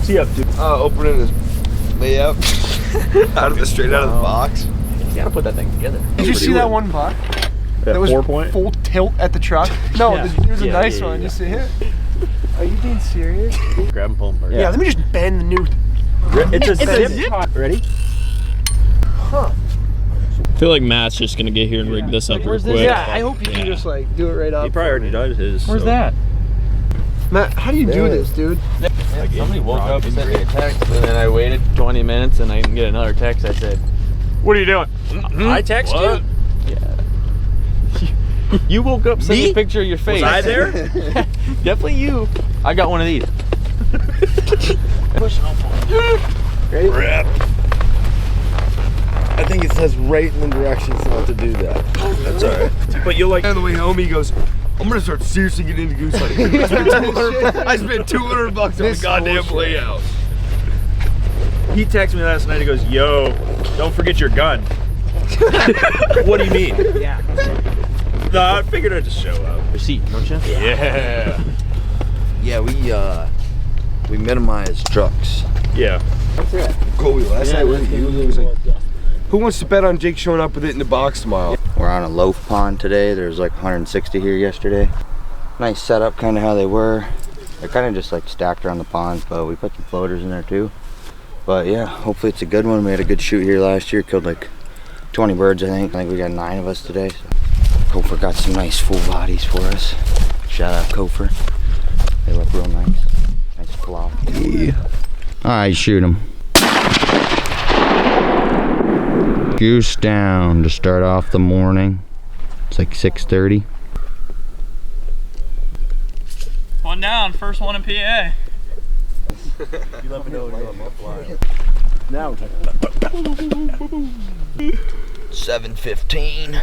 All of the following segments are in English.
What's he up to? Opening his layup straight out of the box. You gotta put that thing together. Did you see that one buck? That was 4 point? full tilt at the truck. No, Yeah. there's a Yeah, nice yeah, one. yeah. You see it? Are you being serious? Grab and pull him. Yeah, let me just bend the new. It's a zip. zip. Ready? Huh. I feel like Matt's just gonna get here and rig this up real quick. Yeah, I hope you can just like do it right up. He probably already does his. Where's that? Matt, how do you do this, dude? Somebody woke up and sent me a text, and then I waited 20 minutes and I didn't get another text. I said, "What are you doing?" I text you? Yeah. You woke up, sent me a picture of your face. Was I there? Definitely you. I got one of these. Push Ready? Rip. I think it says right in the directions not to do that. That's alright. But you'll like. On the way home, he goes, I'm gonna start seriously getting into goose hunting. I spent $200 on the goddamn layout. He texted me last night. He goes, "Yo, don't forget your gun." What do you mean? Yeah. No, I figured I'd just show up. Receipt, don't you? Yeah. Yeah, we minimize trucks. Yeah. Kobe, last night with you, it was like, who wants to bet on Jake showing up with it in the box tomorrow? We're on a loaf pond today. There's like 160 here yesterday. Nice setup, kind of how they were. They're kind of just like stacked around the pond, but we put some floaters in there too. But yeah, hopefully it's a good one. We had a good shoot here last year, killed like 20 birds I think. I think we got 9 of us today. So Kofer got some nice full bodies for us. Shout out Kofer. They look real nice. Nice flop. Yeah. Alright, shoot them. Goose down to start off the morning. It's like 6:30. One down, first one in PA. You let me know when you want my fly. Now. 7:15.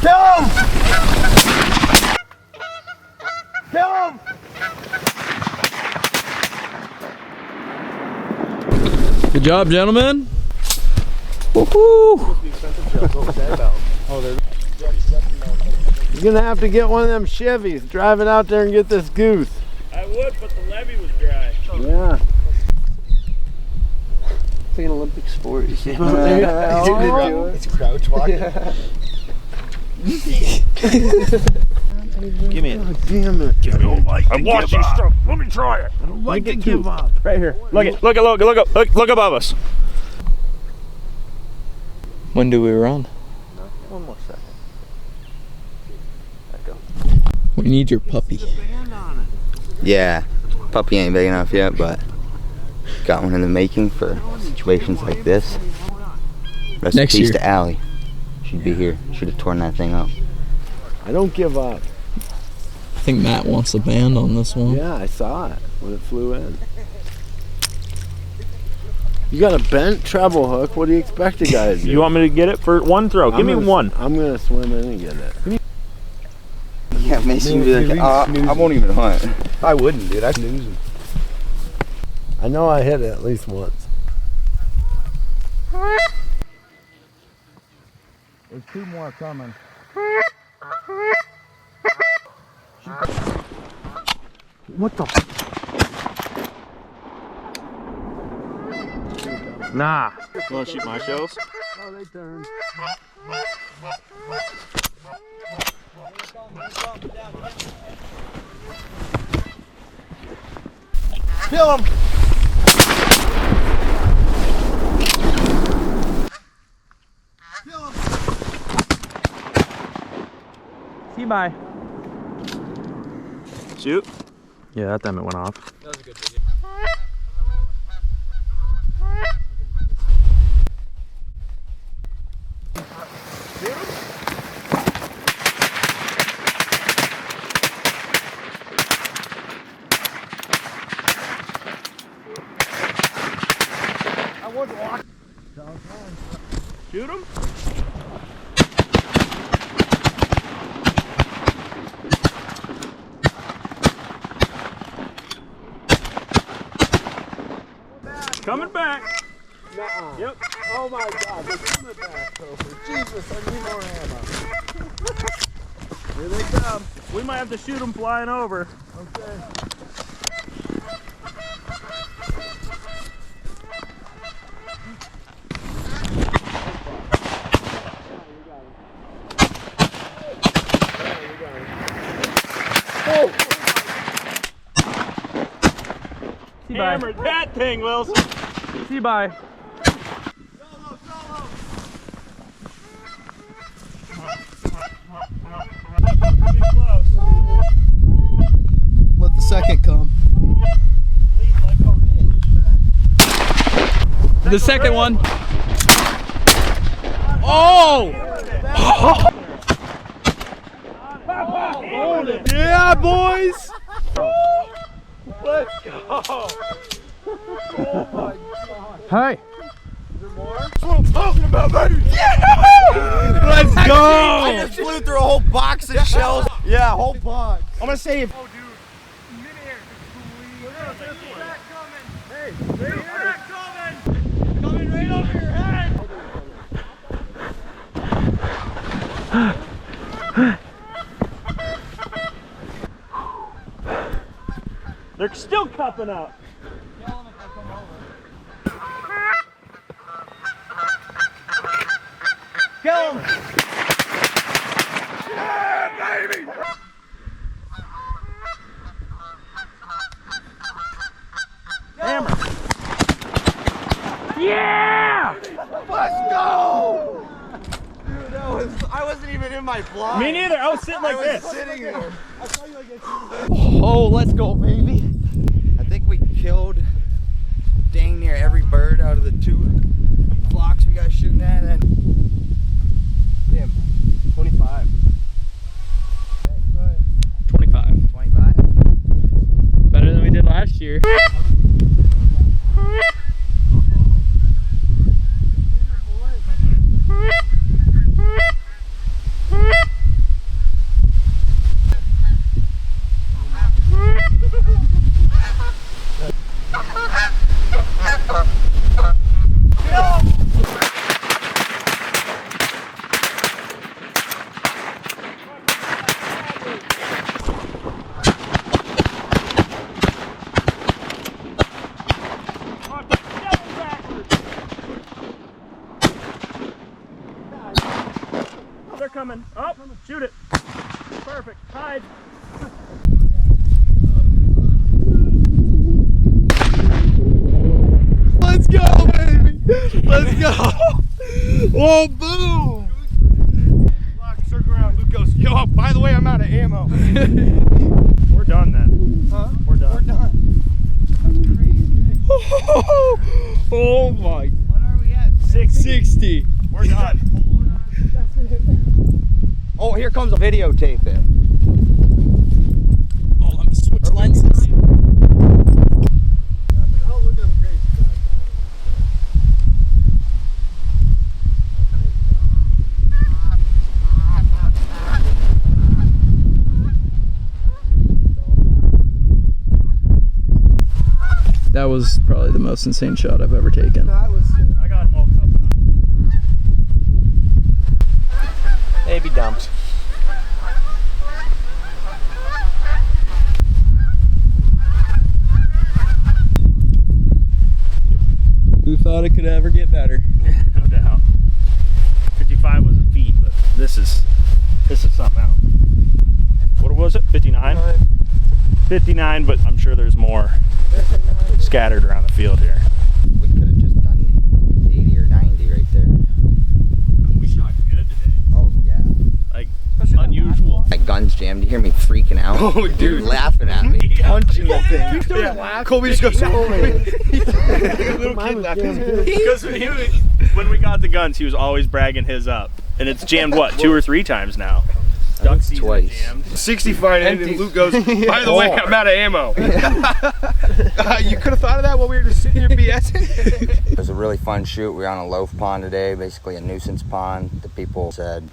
Kill him! Kill him! Good job, gentlemen. Woohoo! You're gonna have to get one of them Chevys, drive it out there and get this goose. I would, but the levee was dry. Yeah. It's like an Olympic sport, you see. It's crouch walking. Give me it. God damn it. I watched you stroke. Let me try it. I don't like to give up. Right here. Look above us. When do we run? One more second. We need your puppy. Yeah, puppy ain't big enough yet, but got one in the making for situations like this. Rest in Next peace year. to Allie. She'd be here. Should have torn that thing up. I don't give up. I think Matt wants the band on this one. Yeah, I saw it when it flew in. You got a bent treble hook. What do you expect a guy to do? You want me to get it for one throw? Give me one. I'm gonna swim in and get it. Yeah, Mason would be like, I won't even hunt. I wouldn't, dude. I'd snooze him. I know I hit it at least once. There's 2 more coming. What the? Nah. You want to shoot my shells? Oh, they turned. Kill him! See, bye. Shoot. Yeah, that time it went off. Shoot him. Coming back. Nuh-uh. Yep. Oh my God, they're coming back, Topher. Jesus, I need more ammo. Here they come. We might have to shoot them flying over. Okay. Hammered that thing, Wilson. See, bye. Let the second come. The second one. Oh! Yeah, boys. Let's go. Hey. That's what I'm talking about, baby. Let's go. I just flew through a whole box of shells. Yeah, whole box. I'm gonna say. Coming right over your head. They're still cupping up. Kill him. Yeah, baby. Hammer. Yeah! Let's go. Dude, I wasn't even in my blind. Me neither. I was sitting like I was this. sitting there. Oh, let's go, baby. I think we killed dang near every bird out of the 2 flocks we got shooting at. And Damn. 25. 25. 25. Better than we did last year. They're coming. Up. Shoot it. Perfect. Hide. Let's go, baby. Let's go. Oh, boom. Circle around. Luke goes, yo, by the way, I'm out of ammo. We're done then. Huh? We're done. We're done. That's crazy. Oh my. What are we at? 60. We're done. Oh, here comes a videotape it. Oh, let me switch lenses. Oh, look at them crazy guys. That was probably the most insane shot I've ever taken. That was I got them all cupping up. Maybe dumped. Who thought it could ever get better? No doubt. 55 was a feat, but this is something else. What was it? 59? 59, but I'm sure there's more scattered around the field here. We could have just done 80 or 90 right there. We shot good today. Oh, yeah. Like, unusual. My gun's jammed. You hear me freaking out? Oh, dude. Laughing at me. Punching the thing. You started laughing. Colby just goes, oh, man. Little Mine kid was laughing. jammed, too. Because when we got the guns, he was always bragging his up. And it's jammed, what, 2 or 3 times now? Duck season twice. jammed. 65 and Empty. Luke goes, by the way, I'm out of ammo. You could have thought of that while we were just sitting here BSing. It was a really fun shoot. We were on a loaf pond today, basically a nuisance pond. The people said,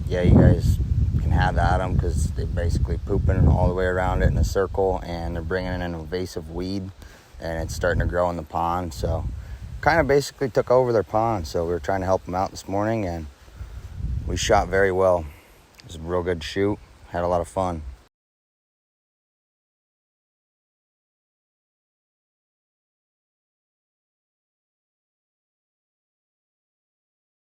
yeah, you guys can have at them because they're basically pooping all the way around it in a circle, and they're bringing in an invasive weed, and it's starting to grow in the pond. So kind of basically took over their pond, so we were trying to help them out this morning, and we shot very well. It was a real good shoot. Had a lot of fun.